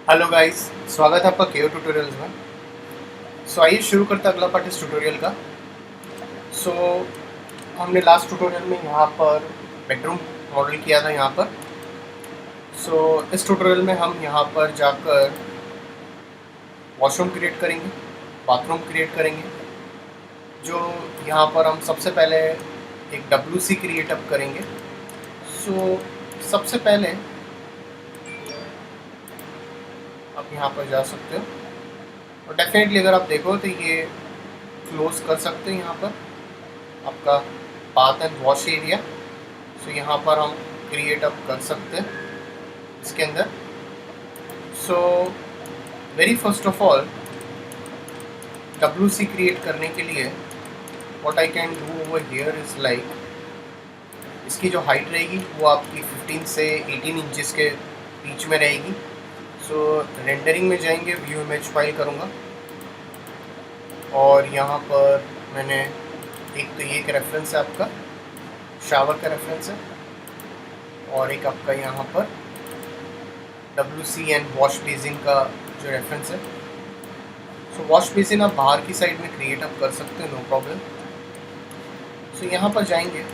Hello guys, स्वागत है आपका केओ ट्यूटोरियल्स में। आइए शुरू करते हैं अगला पार्ट इस ट्यूटोरियल का। सो हमने लास्ट ट्यूटोरियल में यहाँ पर बेडरूम मॉडल किया था यहाँ पर। इस ट्यूटोरियल में हम यहाँ पर जाकर वॉशरूम क्रिएट करेंगे, बाथरूम क्रिएट करेंगे। जो यहाँ पर हम सबसे पहले एक WC क्रिएट अप करेंगे। सबसे पहले आप यहाँ पर जा सकते हो और डेफिनेटली अगर आप देखो तो ये क्लोज कर सकते हैं यहाँ पर आपका बाथ एंड वॉश एरिया। यहाँ पर हम क्रिएट अप कर सकते हैं इसके अंदर। Very first of all WC create करने के लिए what I can do over here is like, इसकी जो हाइट रहेगी वो आपकी 15 से 18 इंचेस के बीच में रहेगी। रेंडरिंग में जाएंगे, व्यू इमेज फाइल करूँगा और यहाँ पर मैंने एक तो ये एक रेफरेंस है आपका शावर का रेफरेंस है और एक आपका यहाँ पर WC एंड वॉश बेसिन का जो रेफरेंस है। वॉश बेसिन आप बाहर की साइड में क्रिएट अप कर सकते हो, नो प्रॉब्लम। यहाँ पर जाएंगे।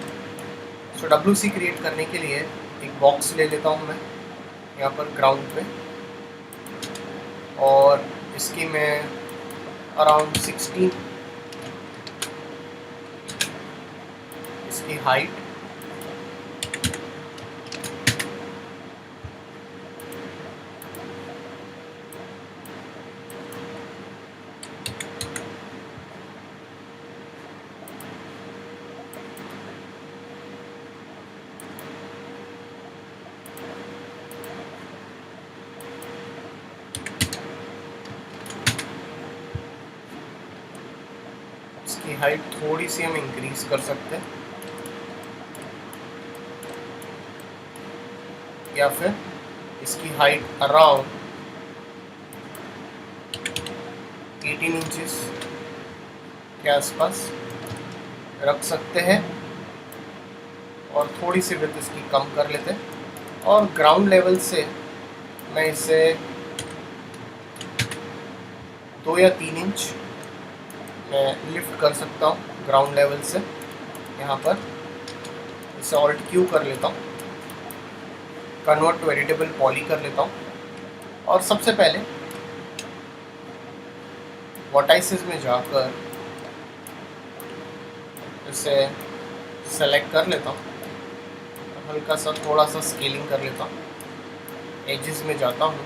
WC क्रिएट करने के लिए एक बॉक्स ले लेता हूँ मैं यहाँ पर ग्राउंड पे और इसकी मैं अराउंड 16 इसकी हाइट इसकी हाइट थोड़ी सी हम इंक्रीज कर सकते हैं या फिर इसकी हाइट अराउंड 18 इंचेस के आसपास रख सकते हैं और थोड़ी सी विड्थ इसकी कम कर लेते हैं और ग्राउंड लेवल से मैं इसे 2 या 3 इंच मैं लिफ्ट कर सकता हूँ ग्राउंड लेवल से। यहाँ पर इसे ऑल्ट Q कर लेता हूँ, कन्वर्ट टू एडिटेबल पॉली कर लेता हूँ और सबसे पहले वर्टाइसेस में जाकर इसे सेलेक्ट कर लेता हूँ, हल्का सा थोड़ा सा स्केलिंग कर लेता हूँ, एजेस में जाता हूँ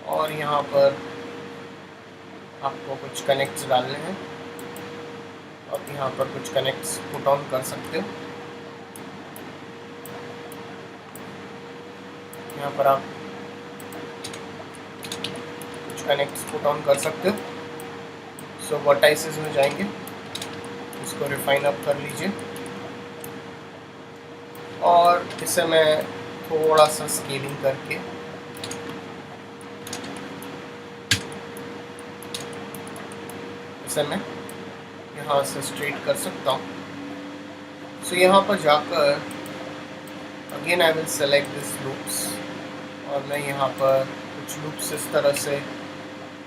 और यहाँ पर आपको कुछ कनेक्ट्स डालने हैं। आप यहाँ पर कुछ कनेक्ट्स पुट ऑन कर सकते हो। यहाँ पर आप कुछ कनेक्ट्स पुट ऑन कर सकते हो। वर्टाइसेस में जाएंगे, इसको रिफाइन अप कर लीजिए और इसे मैं थोड़ा सा स्केलिंग करके इसे मैं यहाँ से स्ट्रेट कर सकता हूँ। यहाँ पर जाकर again I will select this loops और मैं यहाँ पर कुछ लूप्स इस तरह से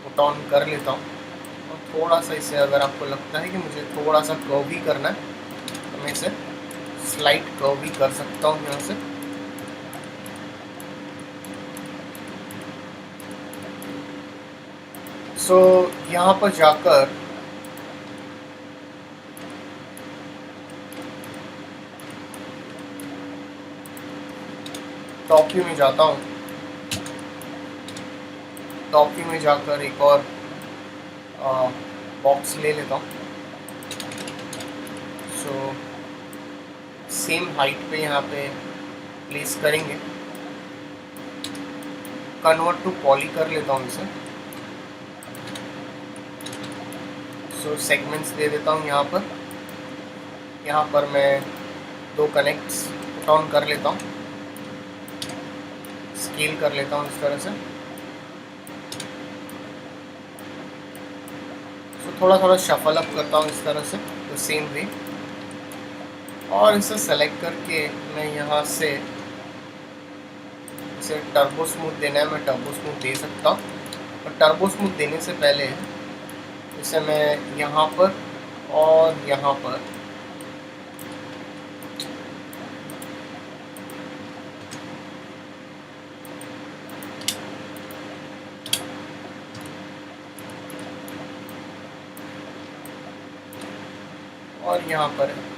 पुट ऑन कर लेता हूँ और थोड़ा सा इसे अगर आपको लगता है कि मुझे थोड़ा सा कर्व भी करना है तो मैं इसे स्लाइट कर्व भी कर सकता हूँ यहाँ से। यहाँ पर जाकर टॉप व्यू में जाता हूँ, टॉप व्यू में जाकर एक और बॉक्स ले लेता हूँ। सेम हाइट पे यहाँ पे प्लेस करेंगे, कन्वर्ट टू पॉली कर लेता हूँ इसे। सेगमेंट्स दे देता हूँ यहाँ पर मैं 2 कनेक्ट्स पुट ऑन कर लेता हूँ, स्केल कर लेता हूँ इस तरह से। थोड़ा थोड़ा शफल अप करता हूँ इस तरह से, तो सेम वे, और इसे सेलेक्ट करके मैं यहाँ से इसे टर्बो स्मूथ देना है, मैं टर्बो स्मूथ दे सकता हूँ। और टर्बो स्मूथ देने से पहले इसे मैं यहाँ पर और यहाँ पर और यहाँ पर है।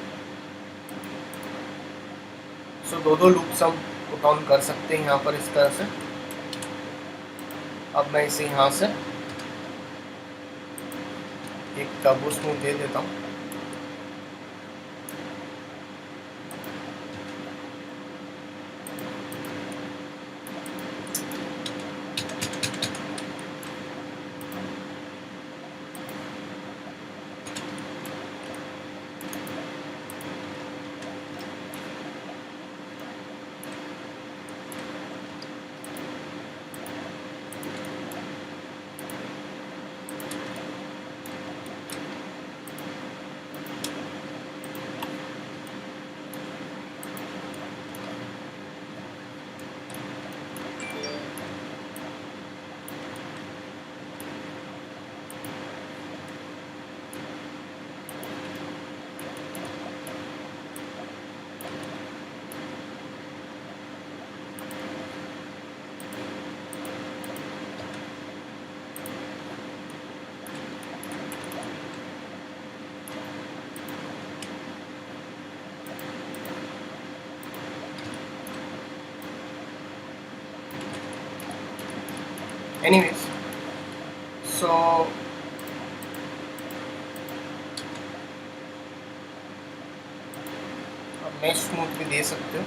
सो दो लूप्स हम पुट ऑन कर सकते हैं यहाँ पर इस तरह से। अब मैं इसे यहाँ से एक टर्बो स्मूथ दे देता हूँ। एनीवेज सो मेश स्मूथ भी दे सकते हो।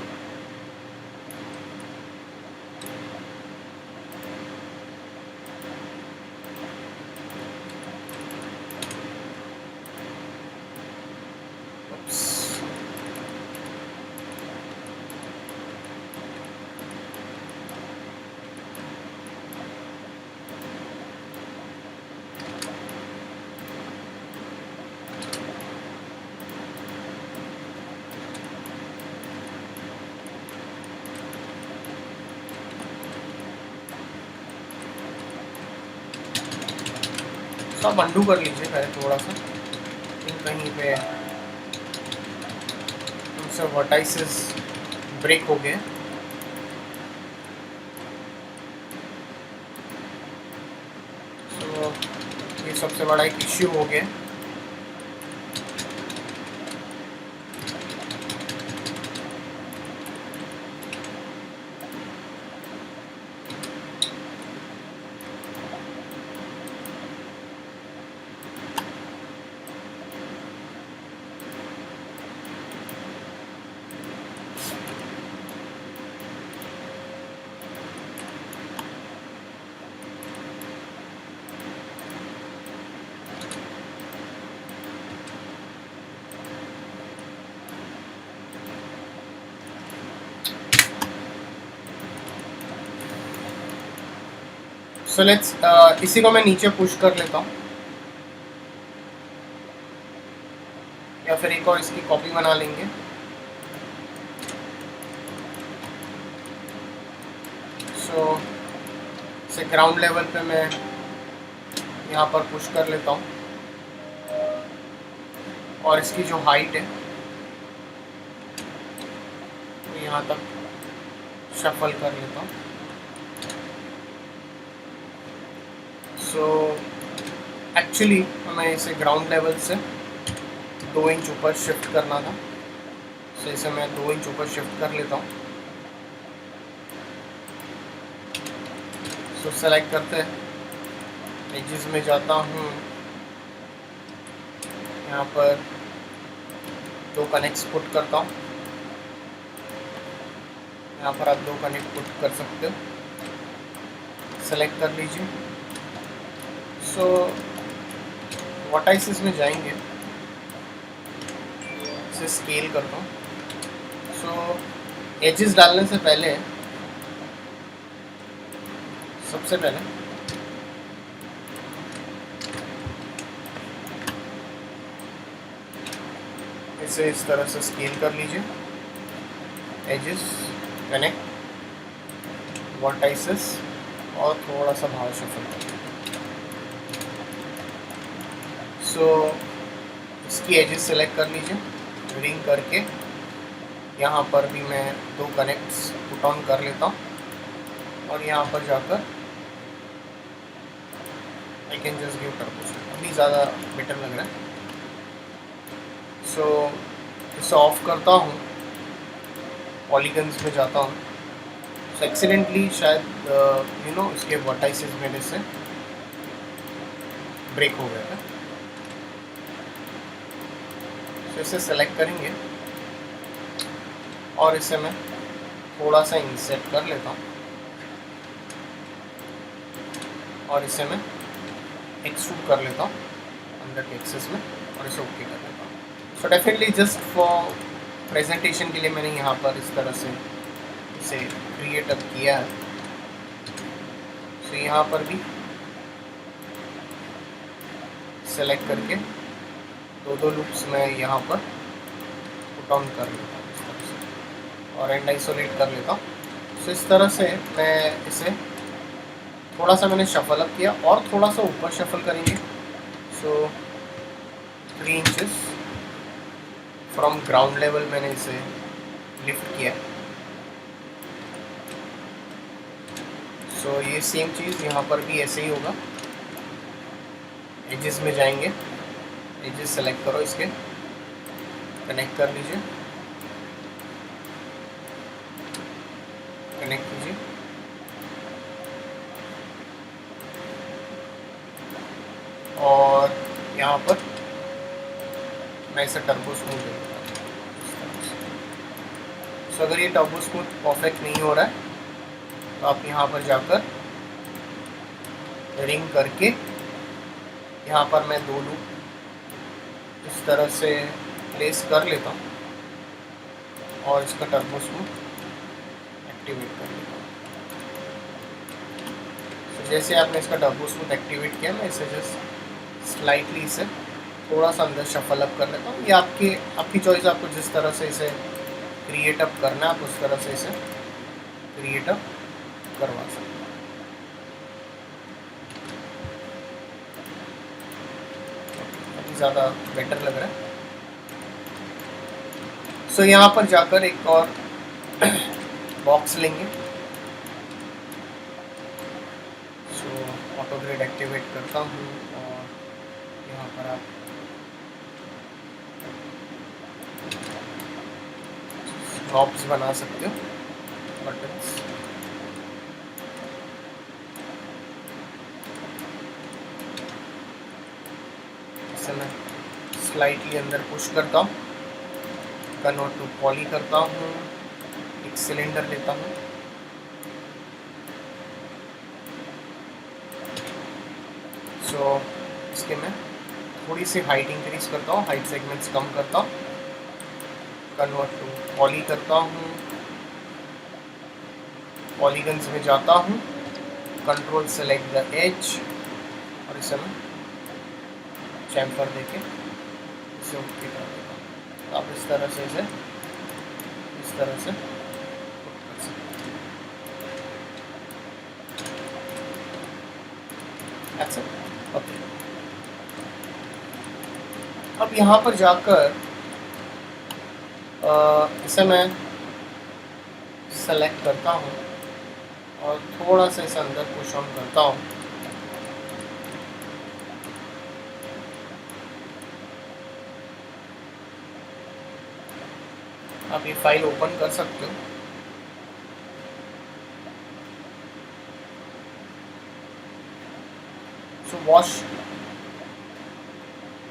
तो आप अंडू कर लीजिए पहले थोड़ा सा, कहीं पे उनसे वर्टाइसेस ब्रेक हो गए। तो ये सबसे बड़ा एक इश्यू हो गया। सो लेट्स इसी को मैं नीचे पुश कर लेता हूँ, या फिर एक और इसकी कॉपी बना लेंगे। सो इसे ग्राउंड लेवल पे मैं यहाँ पर पुश कर लेता हूँ और इसकी जो हाइट है तो यहाँ तक शफल कर लेता हूँ। सो एक्चुअली हमें इसे ग्राउंड लेवल से 2 इंच ऊपर शिफ्ट करना था। सो इसे मैं 2 इंच ऊपर शिफ्ट कर लेता हूँ। सो सेलेक्ट करते हैं, एजेस में जाता हूँ, यहाँ पर 2 कनेक्ट्स पुट करता हूँ। यहाँ पर आप 2 कनेक्ट पुट कर सकते हो, सेलेक्ट कर लीजिए। सो वर्टाइसेस में जाएंगे, इसे स्केल करता हूँ। सो एजेस डालने से पहले सबसे पहले इसे इस तरह से स्केल कर लीजिए, एजेस कनेक्ट। वर्टाइसेस और थोड़ा सा बाहर शफल करते हैं। सो इसकी एजेस सेलेक्ट कर लीजिए, रिंग करके यहाँ पर भी मैं 2 कनेक्ट्स पुट ऑन कर लेता हूँ और यहाँ पर जाकर I can just give turbo. अभी ज़्यादा बेटर लग रहा है। सो इसे ऑफ करता हूँ, पॉलीगन्स में जाता हूँ। सो एक्सीडेंटली शायद इसके वर्टाइसेस मेरे से ब्रेक हो गया था। तो इसे सेलेक्ट करेंगे और इसे मैं थोड़ा सा इंसर्ट कर लेता हूँ और इसे मैं एक्सट्रूड कर लेता हूँ अंदर के एक्सेस में और इसे ओके कर लेता हूँ। So definitely just for presentation के लिए मैंने यहाँ पर इस तरह से इसे क्रिएट अप किया है। सो यहाँ पर भी सेलेक्ट करके 2 लूप्स मैं यहाँ पर पुट ऑन कर लेता हूँ इस तरह से और एंड आइसोलेट कर लेता हूँ। सो इस तरह से मैं इसे थोड़ा सा मैंने शफल अप किया और थोड़ा सा ऊपर शफल करेंगे। सो 3 इंचेस फ्रॉम ग्राउंड लेवल मैंने इसे लिफ्ट किया। सो ये सेम चीज़ यहाँ पर भी ऐसे ही होगा। एजेस में जाएंगे, एजेस सेलेक्ट करो, इसके कनेक्ट कर लीजिए, कनेक्ट कीजिए और यहाँ पर मैं इसे टर्बो स्मूथ देता हूँ। सो अगर ये टर्बो स्मूथ परफेक्ट नहीं हो रहा है तो आप यहाँ पर जाकर रिंग करके यहाँ पर मैं 2 लूप इस तरह से प्लेस कर लेता हूँ और इसका टर्बो स्मूथ एक्टिवेट कर लेता हूँ। तो जैसे आपने इसका टर्बो स्मूथ एक्टिवेट किया, मैं इसे जस्ट स्लाइटली इसे थोड़ा सा अंदर शफल अप कर लेता हूँ। ये आपकी चॉइस, आपको जिस तरह से इसे क्रिएट अप करना है आप उस तरह से इसे क्रिएट अप करवा सकते हैं। अभी ज़्यादा बेटर लग रहा है। सो यहाँ पर जाकर एक और बॉक्स लेंगे। सो ऑटो ग्रेड एक्टिवेट करता हूँ और यहाँ पर आप नॉब्स बना सकते हो, बटन्स। इसे मैं स्लाइटली अंदर पुश करता हूँ, कन्वर्ट टू पॉली करता हूँ, एक सिलेंडर लेता हूँ, सो इसके मैं थोड़ी सी हाइट इंक्रीज करता हूँ, हाइट सेगमेंट्स कम करता हूँ, कन्वर्ट टू पॉली करता हूँ, पॉलीगन्स में जाता हूँ, कंट्रोल सेलेक्ट द एज और इसे मैं चैम्फर देके इसे ओके कर देता हूँ। तो आप इस तरह से इसे इस तरह से कर सकते हैं। अच्छा, ओके। अब यहाँ पर जाकर इसे मैं सेलेक्ट करता हूँ और थोड़ा सा इसे अंदर पुश ऑन करता हूँ। आप ये फाइल ओपन कर सकते हो। सो वॉश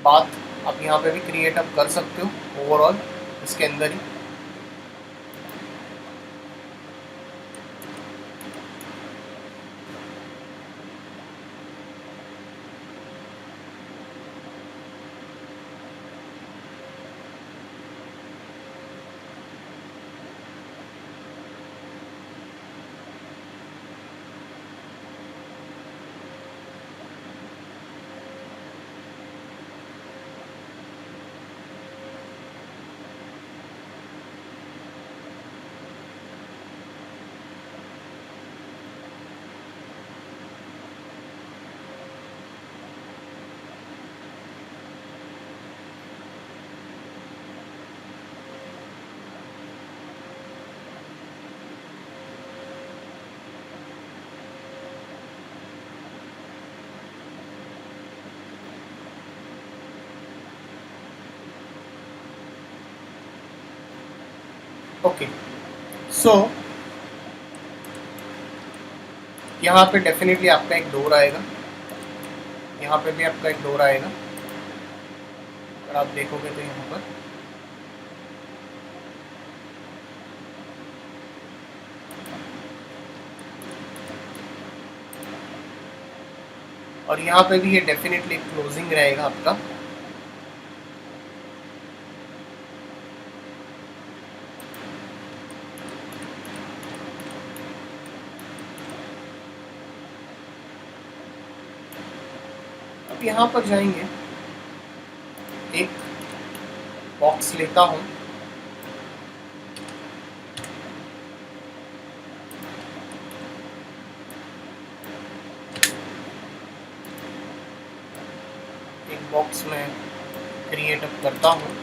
बाथ आप यहाँ पे भी क्रिएट अप कर सकते हो ओवरऑल इसके अंदर ही। ओके, सो यहाँ पे डेफिनेटली आपका एक डोर आएगा, यहाँ पे भी आपका एक डोर आएगा। अगर आप देखोगे तो यहाँ पर और यहाँ पे भी ये डेफिनेटली क्लोजिंग रहेगा आपका। अब यहाँ पर जाएंगे, एक बॉक्स लेता हूँ, एक बॉक्स में क्रिएट अप करता हूँ।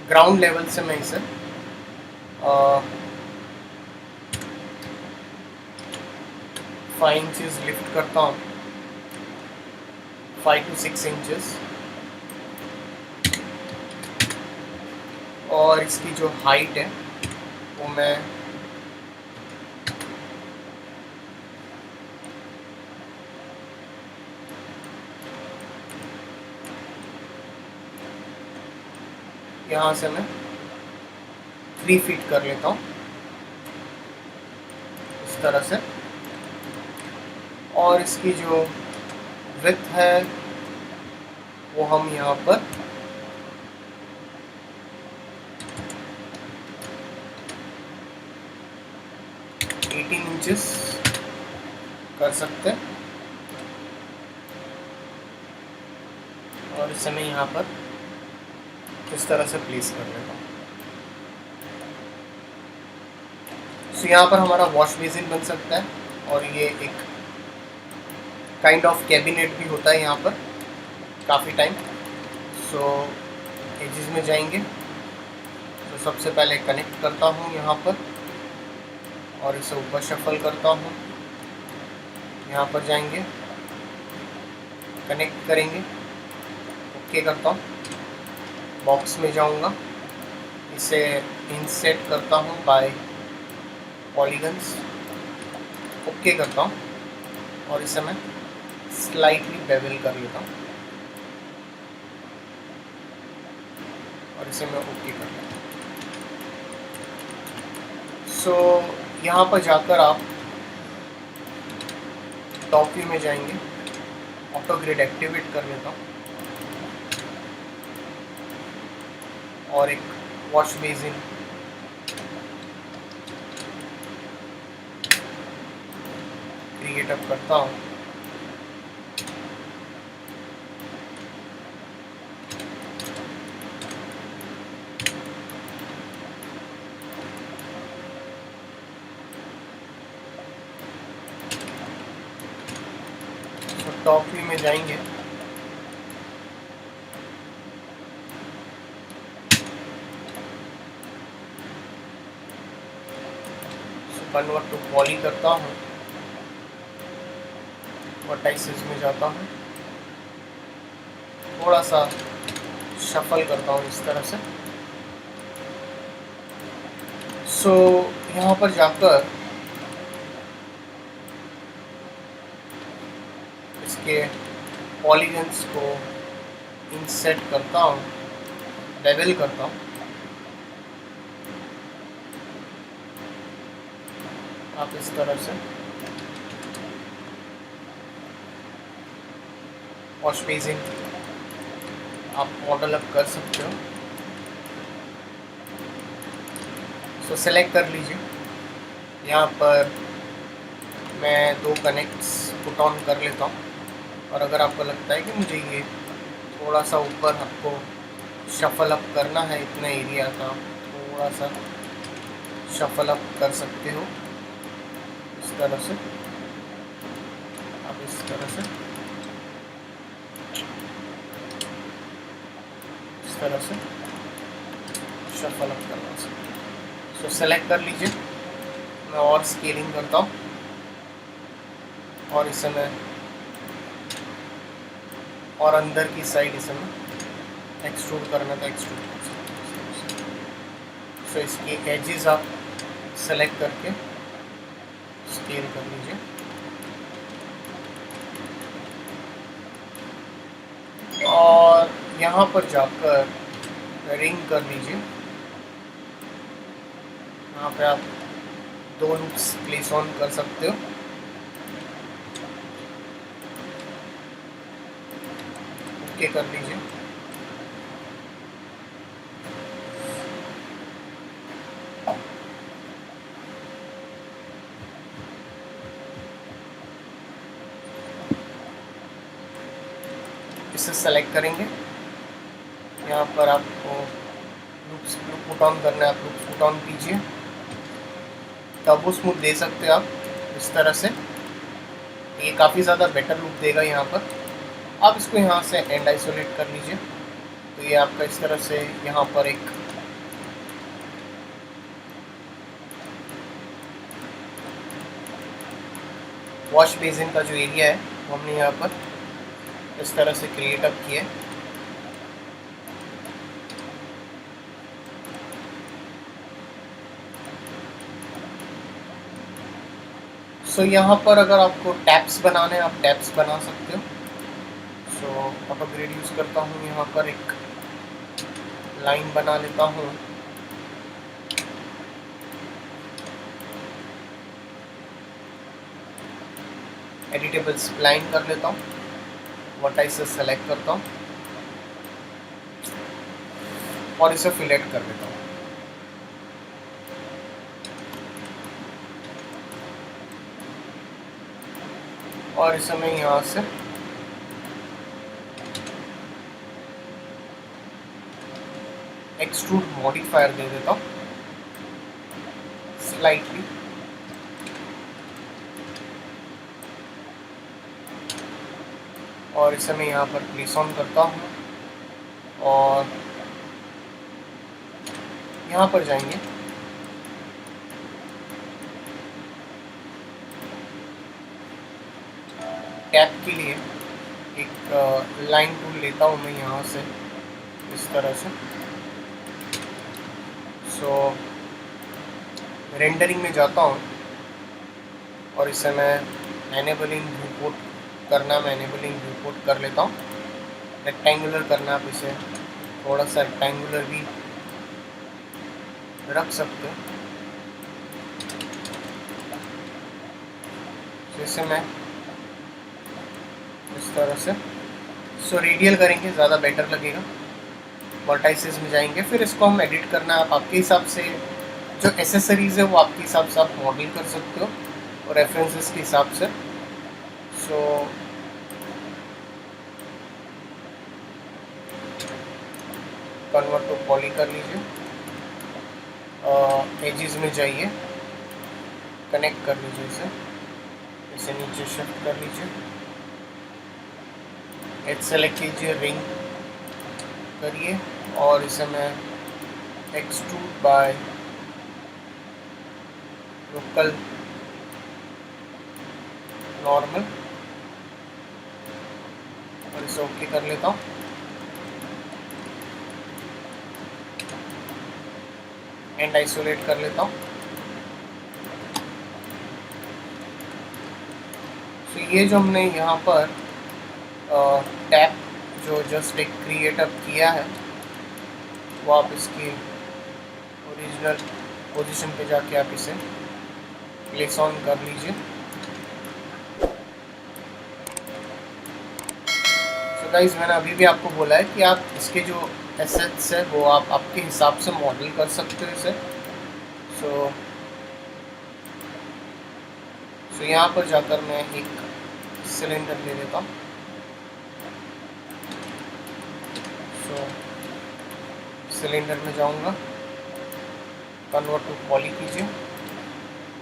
ग्राउंड लेवल से मैं इसे 5 इंचेस लिफ्ट करता हूँ, 5 to 6 इंचेस, और इसकी जो हाइट है वो मैं यहाँ से मैं 3 फीट कर लेता हूँ इस तरह से, और इसकी जो विड्थ है वो हम यहाँ पर 18 इंचेस कर सकते हैं, और इसे मैं यहाँ पर इस तरह से प्लेस कर लेता हूँ। सो यहाँ पर हमारा वॉश बेसिन बन सकता है, और ये एक काइंड ऑफ कैबिनेट भी होता है यहाँ पर काफ़ी टाइम। सो एजेस में जाएंगे तो सबसे पहले कनेक्ट करता हूँ यहाँ पर, और इसे ऊपर शफल करता हूँ। यहाँ पर जाएंगे, कनेक्ट करेंगे, ओके करता हूँ, बॉक्स में जाऊँगा, इसे इंसेट करता हूँ बाय पॉलीगन्स, ओके करता हूँ, और इसे मैं स्लाइटली बेवल कर लेता हूँ, और इसे मैं ओके कर लेता हूँ। सो यहाँ पर जाकर आप टॉप व्यू में जाएंगे, ऑटो ग्रिड एक्टिवेट कर लेता हूँ, और एक वॉश बेसिन क्रिएट अप करता हूँ। टॉप व्यू में जाएंगे, कन्वर्ट टू पॉली करता हूँ, वर्टाइसेस में जाता हूँ, थोड़ा सा शफल करता हूँ इस तरह से। सो यहाँ पर जाकर इसके पॉलीगन्स को इंसेट करता हूँ, बेवल करता हूँ। आप इस तरह से वॉश बेसिन आप मॉडल अप कर सकते हो। सो सेलेक्ट कर लीजिए, यहाँ पर मैं 2 कनेक्ट्स पुट ऑन कर लेता हूँ, और अगर आपको लगता है कि मुझे ये थोड़ा सा ऊपर आपको शफल अप करना है इतना एरिया का, थोड़ा सा शफल अप कर सकते हो इस तरह से। आप इस तरह से शफल अप करना सकते हो। सो सेलेक्ट कर लीजिए, मैं और स्केलिंग करता हूँ, और इसे मैं और अंदर की साइड इसे मैं एक्सट्रूड करना था एक्सट्रूड कर सकते हैं। सो इसकी एजेस आप सेलेक्ट करके स्केल कर लीजिए और यहाँ पर जाकर रिंग कर लीजिए। यहाँ पे आप 2 लूप्स प्लेस ऑन कर सकते हो। ओके कर लीजिए। इसे सेलेक्ट करेंगे। यहाँ पर आपको लूप्स पुट ऑन करना है, आप लूप्स पुट ऑन कीजिए। टर्बो स्मूथ दे सकते हो आप इस तरह से, ये काफ़ी ज़्यादा बेटर लुक देगा। यहाँ पर आप इसको यहाँ से एंड आइसोलेट कर लीजिए, तो ये आपका इस तरह से यहाँ पर एक वॉश बेसिन का जो एरिया है वो हमने यहाँ पर इस तरह से क्रिएट अप किया है। सो यहाँ पर अगर आपको टैप्स बनाने हैं आप टैप्स बना सकते हो। सो ऑटो ग्रिड यूज़ करता हूँ, यहाँ पर एक लाइन बना लेता हूँ। एडिटेबल स्प्लाइन कर लेता हूँ, वर्टाइसेस सेलेक्ट करता हूँ और इसे फिलेट कर लेता हूँ। और इसे मैं यहाँ से एक्सट्रूड मॉडिफायर दे देता हूँ स्लाइटली। और इसे मैं यहाँ पर प्लेस ऑन करता हूँ और यहाँ पर जाएंगे, टैप के लिए एक लाइन टूल लेता हूँ मैं यहाँ से इस तरह से। सो रेंडरिंग में जाता हूँ और इसे मैं एनेबलिंग व्यूपोर्ट करना, मैं एनेबलिंग व्यूपोर्ट कर लेता हूँ। रेक्टेंगुलर करना, आप इसे थोड़ा सा रेक्टेंगुलर भी रख सकते हो। तो इसे मैं इस तरह से रेडियल करेंगे, ज़्यादा बेटर लगेगा। वर्टाइसेस में जाएंगे, फिर इसको हम एडिट करना है। आप आपके हिसाब से जो एसेसरीज़ है वो आपके हिसाब से आप मॉडल कर सकते हो और रेफरेंसेस के हिसाब से। सो कन्वर्ट टू पॉली कर लीजिए, एजेस में जाइए, कनेक्ट कर लीजिए इसे नीचे शिफ्ट कर लीजिए, एज सेलेक्ट कीजिए, रिंग करिए और इसे मैं एक्सट्रूड बाय लोकल नॉर्मल और इसे ओके कर लेता हूँ। एंड आइसोलेट कर लेता हूँ। तो ये जो हमने यहाँ पर टैप जो जस्ट एक क्रिएट अप किया है वो आप इसकी ओरिजिनल पोजीशन पे जाके आप इसे प्लेस ऑन कर लीजिए। तो गाइस, मैंने अभी भी आपको बोला है कि आप इसके जो एसेट्स है वो आप आपके हिसाब से मॉडल कर सकते हो इसे। सो यहाँ पर जाकर मैं एक सिलेंडर ले लेता हूँ। सिलेंडर में जाऊंगा, कन्वर्ट टू पॉली कीजिए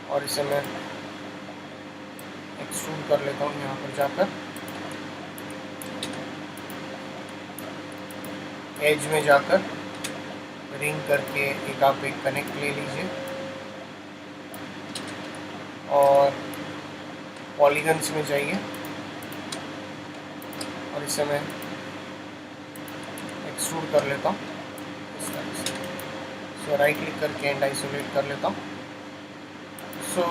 और इसे मैं एक्सट्रूड कर लेता हूँ। यहाँ पर जाकर एज में जाकर रिंग करके एक आप एक कनेक्ट ले लीजिए और पॉलीगन्स में जाइए और इसे मैं एक्सट्रूड कर लेता हूँ इस तरह से। सो राइट क्लिक करके एंड आइसोलेट कर लेता हूँ। सो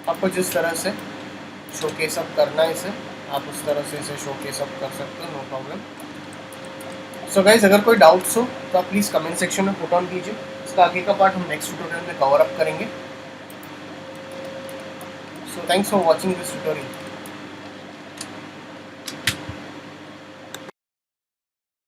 आपको जिस तरह से शोकेस अप करना है इसे, आप उस तरह से इसे शोकेस अप कर सकते हो, नो प्रॉब्लम। सो गाइज, अगर कोई डाउट्स हो तो आप प्लीज़ कमेंट सेक्शन में पुट ऑन कीजिए। इसका आगे का पार्ट हम नेक्स्ट ट्यूटोरियल में कवर अप करेंगे। So thanks for watching this tutorial.